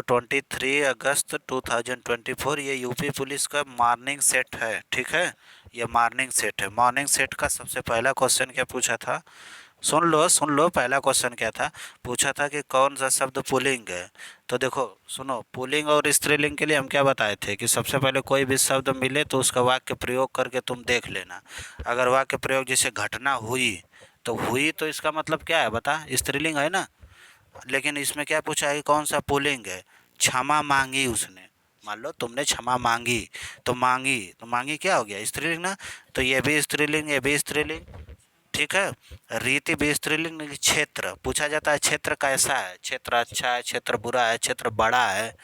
23 अगस्त 2024 ये UP police का morning set है। ठीक है, ये मॉर्निंग सेट है। मॉर्निंग सेट का सबसे पहला क्वेश्चन क्या पूछा था, सुन लो पहला क्वेश्चन क्या था। पूछा था कि कौन सा शब्द पुल्लिंग है। तो देखो सुनो, पुल्लिंग और स्त्रीलिंग के लिए हम क्या बताए थे कि सबसे पहले कोई भी शब्द मिले तो उसका वाक्य प्रयोग करके तुम देख लेना। अगर वाक्य प्रयोग जैसे घटना हुई, तो हुई तो इसका मतलब क्या है बता, स्त्रीलिंग है ना। लेकिन इसमें क्या पूछा है कि कौन सा पुल्लिंग है। क्षमा मांगी उसने, मान लो तुमने क्षमा मांगी, तो मांगी क्या हो गया, स्त्रीलिंग ना। तो ये भी स्त्रीलिंग, ये भी स्त्रीलिंग। ठीक है, रीति भी स्त्रीलिंग नहीं। क्षेत्र पूछा जाता है, क्षेत्र कैसा है, क्षेत्र अच्छा है, क्षेत्र बुरा है, क्षेत्र बड़ा है।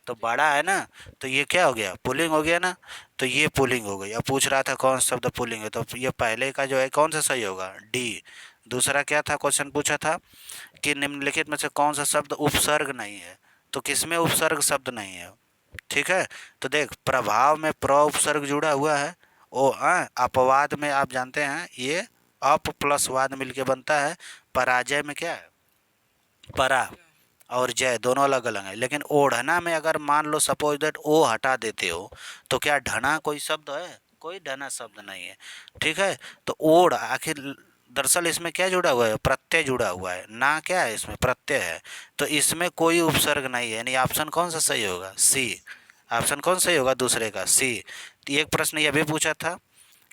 तो बड़ा है ना, तो ये क्या हो गया, पुल्लिंग हो गया ना। तो ये पुल्लिंग हो गई। अब पूछ रहा था कौन सा शब्द पुल्लिंग है, तो ये पहले का जो है कौन सा सही होगा, डी। दूसरा क्या था, क्वेश्चन पूछा था कि निम्नलिखित में से कौन सा शब्द उपसर्ग नहीं है। तो किसमें उपसर्ग शब्द नहीं है। ठीक है, तो देख प्रभाव में प्र उपसर्ग जुड़ा हुआ है। ओ अपवाद में आप जानते हैं ये अप प्लस वाद मिलके बनता है। पराजय में क्या है, परा और जय दोनों अलग अलग है। लेकिन ओढ़ना में अगर मान लो सपोज दैट ओ हटा देते हो, तो क्या ढना कोई शब्द है, कोई ढना शब्द नहीं है। ठीक है, तो ओढ़ आखिर दरअसल इसमें क्या जुड़ा हुआ है, प्रत्यय जुड़ा हुआ है ना, क्या है इसमें प्रत्यय है। तो इसमें कोई उपसर्ग नहीं है, यानी ऑप्शन कौन सा सही होगा, सी। ऑप्शन कौन सही होगा दूसरे का, सी। तो एक प्रश्न यह भी पूछा था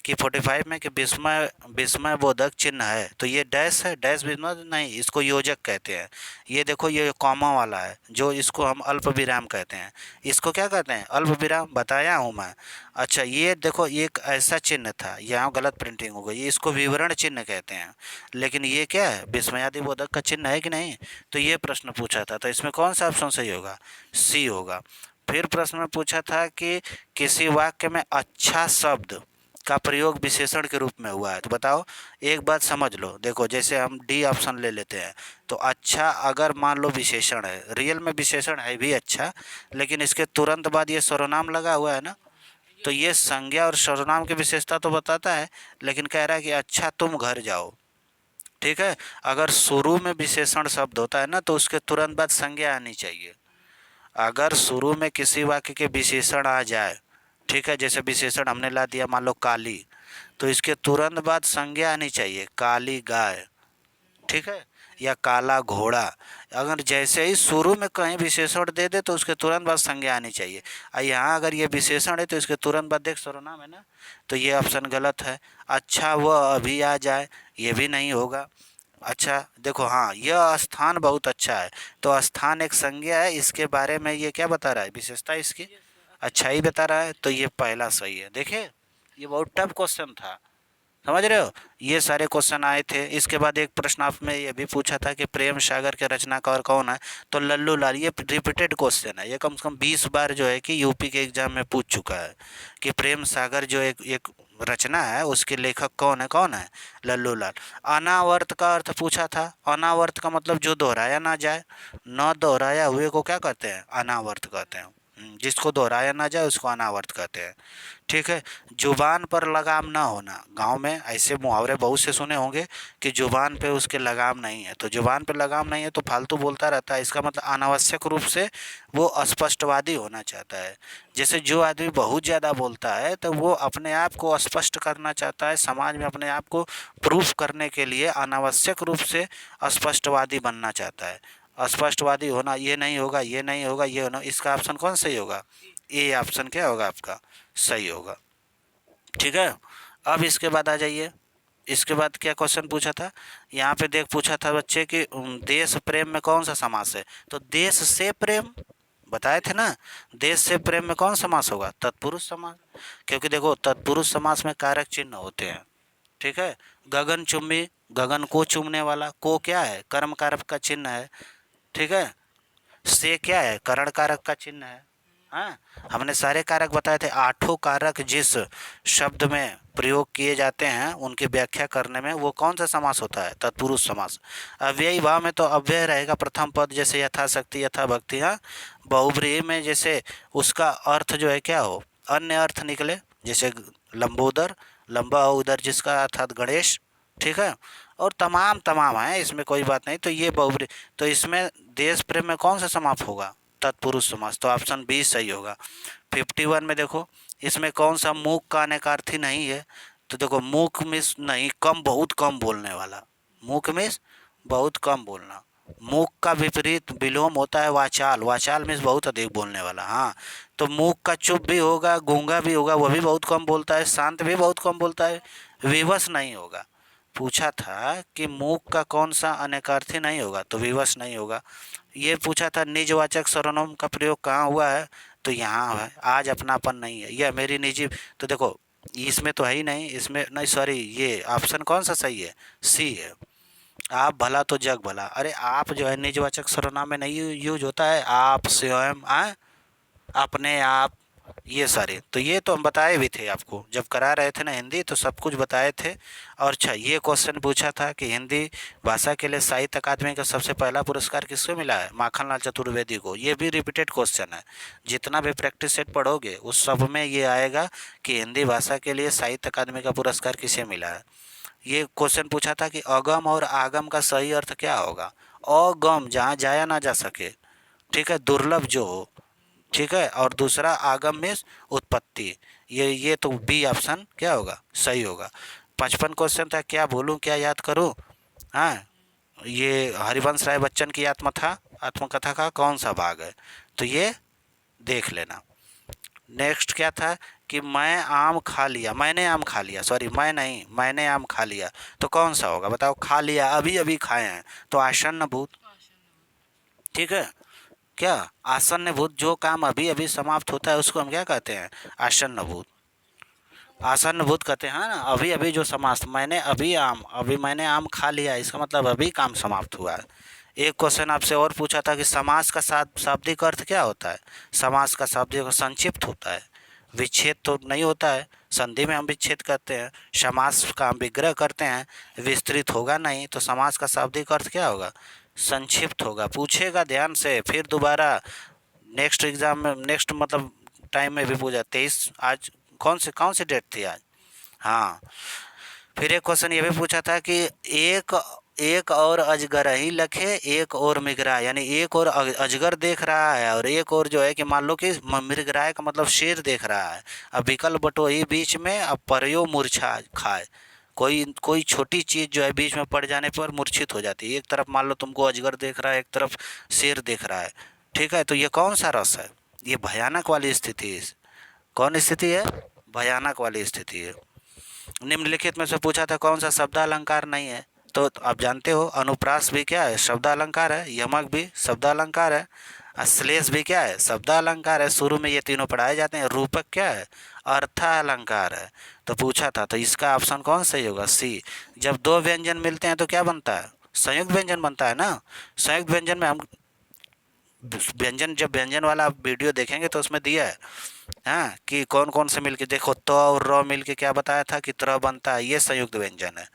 कि 45 में कि विस्मय विस्मय बोधक चिन्ह है, तो ये डैश है, डैश विस्मय नहीं, इसको योजक कहते हैं। ये देखो ये कॉमा वाला है, जो इसको हम अल्प विराम कहते हैं। इसको क्या कहते हैं, अल्प विराम, बताया हूँ मैं। अच्छा ये देखो एक ऐसा चिन्ह था, यहाँ गलत प्रिंटिंग हो गई, इसको विवरण चिन्ह कहते हैं। लेकिन ये क्या है, विस्मयादि बोधक का चिन्ह है कि नहीं। तो ये प्रश्न पूछा था, तो इसमें कौन सा ऑप्शन सही होगा, सी होगा। फिर प्रश्न में पूछा था कि किसी वाक्य में अच्छा शब्द का प्रयोग विशेषण के रूप में हुआ है, तो बताओ। एक बात समझ लो, देखो जैसे हम डी ऑप्शन ले लेते हैं, तो अच्छा अगर मान लो विशेषण है, रियल में विशेषण है भी अच्छा, लेकिन इसके तुरंत बाद ये सर्वनाम लगा हुआ है ना, तो ये संज्ञा और सर्वनाम की विशेषता तो बताता है, लेकिन कह रहा है कि अच्छा तुम घर जाओ। ठीक है, अगर शुरू में विशेषण शब्द होता है ना, तो उसके तुरंत बाद संज्ञा आनी चाहिए। अगर शुरू में किसी वाक्य के विशेषण आ जाए, ठीक है, जैसे विशेषण हमने ला दिया मान लो काली, तो इसके तुरंत बाद संज्ञा आनी चाहिए, काली गाय। ठीक है, या काला घोड़ा। अगर जैसे ही शुरू में कहीं विशेषण दे दे तो उसके तुरंत बाद संज्ञा आनी चाहिए। और यहाँ अगर ये विशेषण है तो इसके तुरंत बाद देख सर्वनाम है ना, तो ये ऑप्शन गलत है। अच्छा वह अभी आ जाए, ये भी नहीं होगा। अच्छा देखो, हाँ यह स्थान बहुत अच्छा है, तो स्थान एक संज्ञा है, इसके बारे में ये क्या बता रहा है, विशेषता इसकी अच्छा ही बता रहा है, तो ये पहला सही है। देखिए ये बहुत टफ क्वेश्चन था, समझ रहे हो। ये सारे क्वेश्चन आए थे। इसके बाद एक प्रश्न आप में ये भी पूछा था कि प्रेम सागर के रचनाकार कौन है, तो लल्लू लाल। ये रिपीटेड क्वेश्चन है, ये कम से कम 20 बार जो है कि यूपी के एग्जाम में पूछ चुका है कि प्रेम सागर जो एक एक रचना है उसके लेखक कौन है, कौन है, लल्लू लाल। अनावर्त का अर्थ पूछा था, अनावर्त का मतलब जो दोहराया ना जाए, न दोहराया हुए को क्या कहते हैं, अनावर्त कहते हैं। जिसको दोहराया ना जाए उसको अनावर्त कहते हैं। ठीक है, जुबान पर लगाम ना होना, गांव में ऐसे मुहावरे बहुत से सुने होंगे कि जुबान पे उसके लगाम नहीं है, तो जुबान पे लगाम नहीं है तो फालतू बोलता रहता है, इसका मतलब अनावश्यक रूप से वो अस्पष्टवादी होना चाहता है। जैसे जो आदमी बहुत ज़्यादा बोलता है तो वो अपने आप को स्पष्ट करना चाहता है, समाज में अपने आप को प्रूफ करने के लिए अनावश्यक रूप से स्पष्टवादी बनना चाहता है। अस्पष्टवादी होना ये नहीं होगा, ये नहीं होगा, ये होना, इसका ऑप्शन कौन सही होगा, ए ऑप्शन क्या होगा आपका, सही होगा। ठीक है, अब इसके बाद आ जाइए। इसके बाद क्या क्वेश्चन पूछा था, यहाँ पे देख पूछा था बच्चे कि देश प्रेम में कौन सा समास है, तो देश से प्रेम बताए थे ना। देश से प्रेम में कौन समास होगा, तत्पुरुष समास। क्योंकि देखो तत्पुरुष समास में कारक चिन्ह होते हैं। ठीक है, गगन चुम्बी, गगन को चूमने वाला, को क्या है, कर्म कारक का चिन्ह है। ठीक है, से क्या है, करण कारक का चिन्ह है। हाँ, हमने सारे कारक बताए थे, आठों कारक जिस शब्द में प्रयोग किए जाते हैं उनकी व्याख्या करने में वो कौन सा समास होता है, तत्पुरुष समास। अव्ययी भाव में तो अव्यय रहेगा प्रथम पद, जैसे यथाशक्ति यथा भक्ति। हाँ, बहुब्रीहि में जैसे उसका अर्थ जो है क्या हो, अन्य अर्थ निकले, जैसे लंबोदर, लंबा हो उधर जिसका अर्थात गणेश। ठीक है, और तमाम तमाम है, इसमें कोई बात नहीं। तो ये बहुब्री, तो इसमें देश प्रेम में कौन सा समाप होगा, तत्पुरुष समास, तो ऑप्शन बी सही होगा। 51 में देखो, इसमें कौन सा मूक का अनेकार्थी नहीं है? तो देखो मूक मीन्स नहीं, कम, बहुत कम बोलने वाला। मूक मीन्स बहुत कम बोलना। मूक का विपरीत विलोम होता है वाचाल, वाचाल मीन्स बहुत अधिक बोलने वाला। हाँ, तो मूक का चुप भी होगा, गूंगा भी होगा, वह भी बहुत कम बोलता है, शांत भी बहुत कम बोलता है, विवश नहीं होगा। पूछा था कि मूक का कौन सा अनेकार्थी नहीं होगा, तो विवश नहीं होगा। ये पूछा था निजवाचक सर्वनाम का प्रयोग कहाँ हुआ है, तो यहाँ है। आज अपनापन नहीं है, यह मेरी निजी, तो देखो इसमें तो है ही नहीं, इसमें नहीं, सॉरी, ये ऑप्शन कौन सा सही है? सी है। आप भला तो जग भला, अरे आप जो है निजवाचक सर्वनाम में नहीं यूज होता है, आप, स्वयं, अपने आप, ये सारे, तो ये तो हम बताए भी थे आपको जब करा रहे थे ना हिंदी, तो सब कुछ बताए थे। और अच्छा, ये क्वेश्चन पूछा था कि हिंदी भाषा के लिए साहित्य अकादमी का सबसे पहला पुरस्कार किसको मिला है? माखनलाल चतुर्वेदी को। ये भी रिपीटेड क्वेश्चन है, जितना भी प्रैक्टिस सेट पढ़ोगे उस सब में ये आएगा कि हिंदी भाषा के लिए साहित्य अकादमी का पुरस्कार किसे मिला है। ये क्वेश्चन पूछा था कि अगम और आगम का सही अर्थ क्या होगा? अगम जहाँ जाया ना जा सके, ठीक है, दुर्लभ जो हो, ठीक है, और दूसरा आगम में उत्पत्ति। ये तो बी ऑप्शन क्या होगा? सही होगा। 55 क्वेश्चन था, क्या बोलूं क्या याद करूं? हाँ, ये हरिवंश राय बच्चन की आत्मकथा का कौन सा भाग है? तो ये देख लेना। नेक्स्ट क्या था कि मैंने आम खा लिया, सॉरी मैं नहीं, मैंने आम खा लिया, तो कौन सा होगा बताओ? खा लिया, अभी अभी खाए हैं, तो आसन्न भूत, ठीक है। क्या? आसन्न भूत, जो काम अभी अभी समाप्त होता है उसको हम क्या कहते हैं? आसन्न भूत, आसन्न भूत कहते हैं ना। अभी अभी जो समाप्त, मैंने आम खा लिया, इसका मतलब अभी काम समाप्त हुआ है। एक क्वेश्चन आपसे और पूछा था कि समास का शाब्दिक अर्थ क्या होता है? समास का शाब्दिक संक्षिप्त होता है, विच्छेद तो नहीं होता है। संधि में हम विच्छेद करते हैं, समास का हम विग्रह करते हैं, विस्तृत होगा नहीं, तो समास का शाब्दिक अर्थ क्या होगा? संक्षिप्त होगा। पूछेगा ध्यान से, फिर दोबारा नेक्स्ट एग्जाम में, नेक्स्ट मतलब टाइम में भी पूछा। 23 आज कौन सी डेट थी आज? हाँ, फिर एक क्वेश्चन ये भी पूछा था कि एक एक और अजगर ही लखे, एक और मृगराय, यानी एक और अजगर देख रहा है और एक और जो है कि मान लो कि मृगराय का मतलब शेर देख रहा है। अब विकल्प बटोही बीच में, अब परयो मूर्छा खाए, कोई कोई छोटी चीज़ जो है बीच में पड़ जाने पर मूर्छित हो जाती है। एक तरफ मान लो तुमको अजगर देख रहा है, एक तरफ शेर देख रहा है, ठीक है, तो ये कौन सा रस है? ये भयानक वाली स्थिति है। कौन स्थिति है? भयानक वाली स्थिति है। निम्नलिखित में से पूछा था कौन सा शब्द अलंकार नहीं है? तो आप जानते हो अनुप्रास भी क्या है? शब्द अलंकार है। यमक भी शब्द अलंकार है। श्लेष भी क्या है? शब्द अलंकार है। शुरू में ये तीनों पढ़ाए जाते हैं। रूपक क्या है? अर्थ अलंकार है। तो पूछा था, तो इसका ऑप्शन कौन सही होगा? सी। जब दो व्यंजन मिलते हैं तो क्या बनता है? संयुक्त व्यंजन बनता है ना। संयुक्त व्यंजन में हम जब व्यंजन वाला वीडियो देखेंगे तो उसमें दिया है, हाँ, कि कौन कौन से मिलके, देखो तो और र मिलके क्या बताया था कि त्र बनता है, ये संयुक्त व्यंजन है।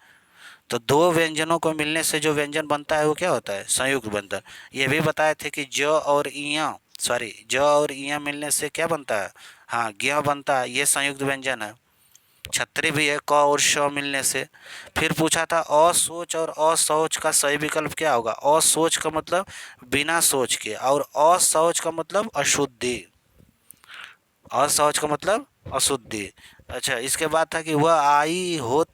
तो दो व्यंजनों को मिलने से जो व्यंजन बनता है वो क्या होता है? संयुक्त व्यंजन। ये भी बताए थे कि ज और इया मिलने से क्या बनता है? हाँ, ज्ञ बनता है, ये संयुक्त व्यंजन है। छतरी भी है, क और श मिलने से। फिर पूछा था असोच और असौच का सही विकल्प क्या होगा? असोच का मतलब बिना सोच के, और असौच का मतलब अशुद्धि, असहज का मतलब अशुद्धि। अच्छा, इसके बाद था कि वह आई हो,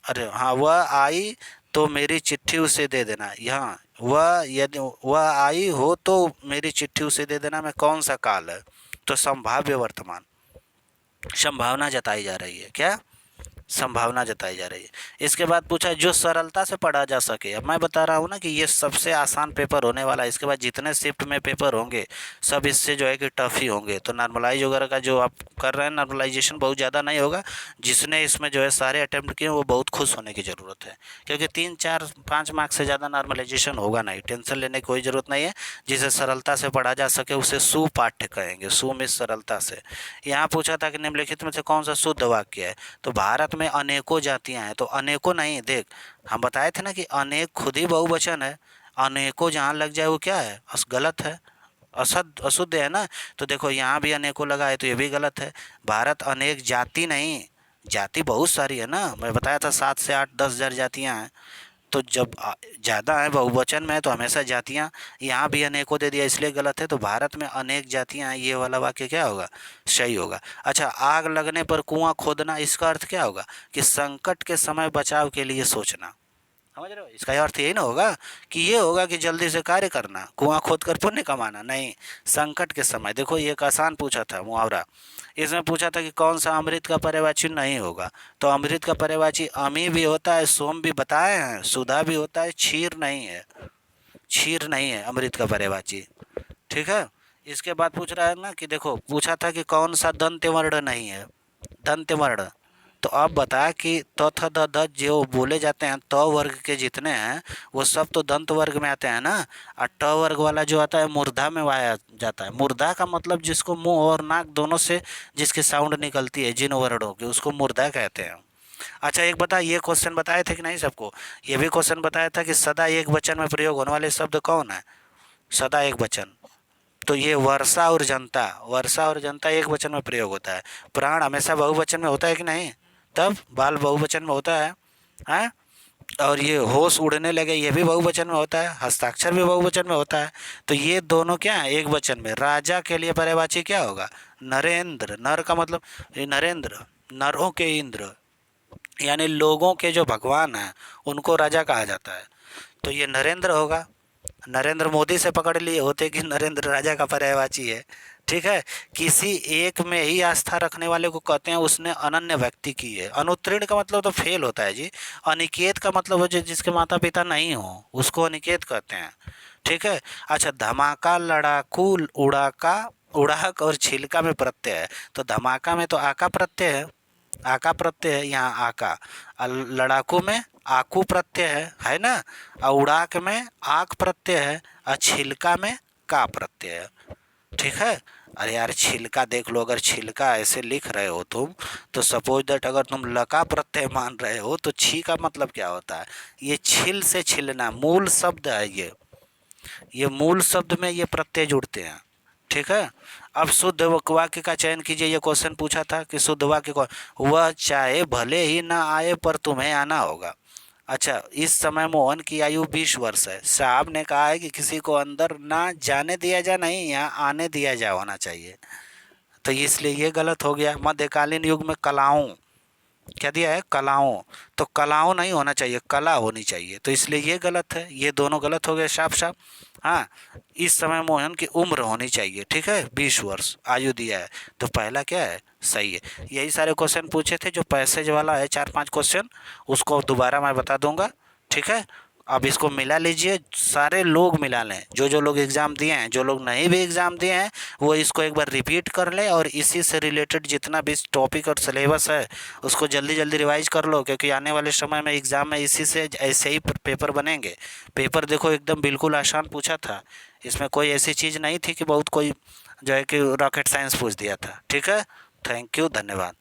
अरे हाँ, वह आई तो मेरी चिट्ठी उसे दे देना। यहाँ वह, यदि वह आई हो तो मेरी चिट्ठी उसे दे देना में कौन सा काल है? तो संभाव्य वर्तमान, संभावना जताई जा रही है। क्या? संभावना जताई जा रही है। इसके बाद पूछा जो सरलता से पढ़ा जा सके। अब मैं बता रहा हूँ ना कि ये सबसे आसान पेपर होने वाला है। इसके बाद जितने शिफ्ट में पेपर होंगे सब इससे जो है कि टफ ही होंगे। तो नॉर्मलाइज वगैरह का जो आप कर रहे हैं, नॉर्मलाइजेशन बहुत ज़्यादा नहीं होगा। जिसने इसमें जो है सारे अटैम्प्ट किए वो बहुत खुश होने की ज़रूरत है, क्योंकि 3 4 5 मार्क्स से ज़्यादा नॉर्मलाइजेशन होगा नहीं। टेंशन लेने की कोई ज़रूरत नहीं है। जिसे सरलता से पढ़ा जा सके उसे सुपाठ्य कहेंगे। सु में सरलता से। यहाँ पूछा था कि निम्नलिखित में से कौन सा शुद्ध वाक्य है? तो भारत में अनेकों जातियां हैं, तो अनेकों नहीं, देख हम बताए थे ना कि अनेक खुद ही बहुवचन है। अनेकों जहाँ लग जाए वो क्या है? गलत है, अशुद्ध है ना। तो देखो यहाँ भी अनेकों लगा है तो ये भी गलत है। भारत अनेक जाति नहीं, जाति बहुत सारी है ना। मैं बताया था 7 से 8 10 हज़ार जातियाँ हैं। तो जब ज़्यादा है बहुवचन में है तो हमेशा जातियाँ, यहाँ भी अनेकों दे दिया इसलिए गलत है, तो भारत में अनेक जातियाँ हैं, ये वाला वाक्य क्या होगा, सही होगा। अच्छा, आग लगने पर कुआं खोदना, इसका अर्थ क्या होगा कि संकट के समय बचाव के लिए सोचना, समझ रहे हो। इसका अर्थ यही ना होगा कि ये होगा कि जल्दी से कार्य करना, कुआं खोद कर पुण्य कमाना, नहीं। संकट के समय, देखो ये एक आसान पूछा था मुहावरा, इसमें पूछा था कि कौन सा अमृत का पर्यायवाची नहीं होगा, तो अमृत का पर्यायवाची अमी भी होता है, सोम भी बताए हैं, सुधा भी होता है, क्षीर नहीं है, क्षीर नहीं है अमृत का पर्यायवाची, ठीक है। इसके बाद पूछ रहा है ना कि देखो पूछा था कि कौन सा दंत्य वर्ण नहीं है, दंत्य वर्ण, तो अब बता कि त थ द ध जो बोले जाते हैं त वर्ग के जितने हैं वो सब तो दंत वर्ग में आते हैं ना, और ट वर्ग वाला जो आता है मूर्धा में वाया जाता है। मूर्धा का मतलब जिसको मुंह और नाक दोनों से जिसकी साउंड निकलती है जिन वर्णों की, उसको मूर्धा कहते हैं। अच्छा एक बता, ये क्वेश्चन बताए थे कि नहीं सबको, ये भी क्वेश्चन बताया था कि सदा एक वचन में प्रयोग होने वाले शब्द कौन है, सदा एक वचन, तो ये वर्षा और जनता, वर्षा और जनता एक वचन में प्रयोग होता है। प्राण हमेशा बहुवचन में होता है कि नहीं, तब बाल बहुवचन में होता है। और ये होश उड़ने लगे ये भी बहुवचन में होता है, हस्ताक्षर भी बहुवचन में होता है, तो ये दोनों क्या है एक वचन में। राजा के लिए पर्यायवाची क्या होगा, नरेंद्र, नर का मतलब ये नरेंद्र, नरों के इंद्र, यानी लोगों के जो भगवान हैं उनको राजा कहा जाता है, तो ये नरेंद्र होगा। नरेंद्र मोदी से पकड़ लिए होते कि नरेंद्र राजा का पर्यायवाची है, ठीक है। किसी एक में ही आस्था रखने वाले को कहते हैं उसने अनन्य व्यक्ति की है। अनुत्तीर्ण का मतलब तो फेल होता है जी। अनिकेत का मतलब है जिसके माता पिता नहीं हो उसको अनिकेत कहते हैं, ठीक है। अच्छा, धमाका, लड़ाकू, उड़ाका, उड़ाक और छिलका में प्रत्यय है, तो धमाका में तो आका प्रत्यय है, आका प्रत्यय है यहाँ आका, लड़ाकू में आकू प्रत्यय है ना, और उड़ाक में आक प्रत्यय है, और छिलका में का प्रत्यय है, ठीक है। अरे यार छिलका देख लो, अगर छिलका ऐसे लिख रहे हो तुम तो सपोज दैट अगर तुम लका प्रत्यय मान रहे हो तो छी का मतलब क्या होता है, ये छिल से छिलना मूल शब्द है, ये मूल शब्द में ये प्रत्यय जुड़ते हैं, ठीक है। अब शुद्ध वाक्य का चयन कीजिए, ये क्वेश्चन पूछा था कि शुद्ध वाक्य कौन, वह चाहे भले ही ना आए पर तुम्हें आना होगा। अच्छा, इस समय मोहन की आयु 20 वर्ष है, साहब ने कहा है कि किसी को अंदर ना जाने दिया जा, नहीं यहाँ आने दिया जा होना चाहिए, तो इसलिए ये गलत हो गया। मध्यकालीन युग में कलाओं क्या दिया है, कलाओं, तो कलाओं नहीं होना चाहिए, कला होनी चाहिए, तो इसलिए ये गलत है, ये दोनों गलत हो गए साफ साफ। हाँ, इस समय मोहन की उम्र होनी चाहिए, ठीक है, 20 वर्ष आयु दिया है, तो पहला क्या है, सही है। यही सारे क्वेश्चन पूछे थे, जो पैसेज वाला है 4-5 क्वेश्चन उसको दोबारा मैं बता दूंगा, ठीक है। अब इसको मिला लीजिए, सारे लोग मिला लें, जो जो लोग एग्ज़ाम दिए हैं, जो लोग नहीं भी एग्ज़ाम दिए हैं वो इसको एक बार रिपीट कर लें, और इसी से रिलेटेड जितना भी टॉपिक और सिलेबस है उसको जल्दी जल्दी रिवाइज कर लो, क्योंकि आने वाले समय में एग्ज़ाम में इसी से ऐसे ही पेपर बनेंगे। पेपर देखो एकदम बिल्कुल आसान पूछा था, इसमें कोई ऐसी चीज़ नहीं थी कि बहुत कोई जो है कि रॉकेट साइंस पूछ दिया था, ठीक है। थैंक यू, धन्यवाद।